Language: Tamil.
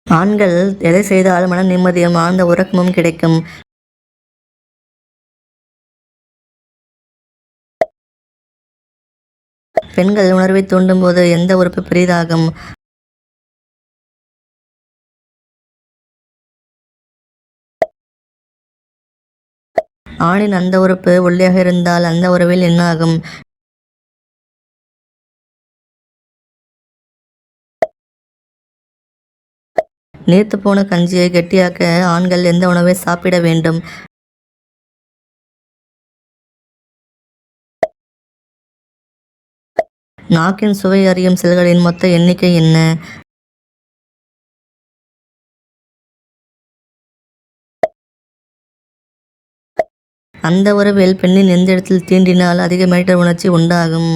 ஆண்கள் எதை செய்தாலும் மன நிம்மதியும் ஆழ்ந்த உறக்கமும் கிடைக்கும். பெண்கள் உணர்வை தூண்டும் போது எந்த உறுப்பு பெரிதாகும்? ஆணின் அந்த உறுப்பு ஒல்லியாக இருந்தால் அந்த உறவில் என்ன ஆகும்? நீர்த்து போன கஞ்சியை கெட்டியாக்க ஆண்கள் எந்த உணவை சாப்பிட வேண்டும்? நாக்கின் சுவை அறியும் செல்களின் மொத்த எண்ணிக்கை என்ன? அந்த உறவில் பெண்ணின் எந்த இடத்தில் தீண்டினால் அதிக மிரட்டல் உணர்ச்சி உண்டாகும்?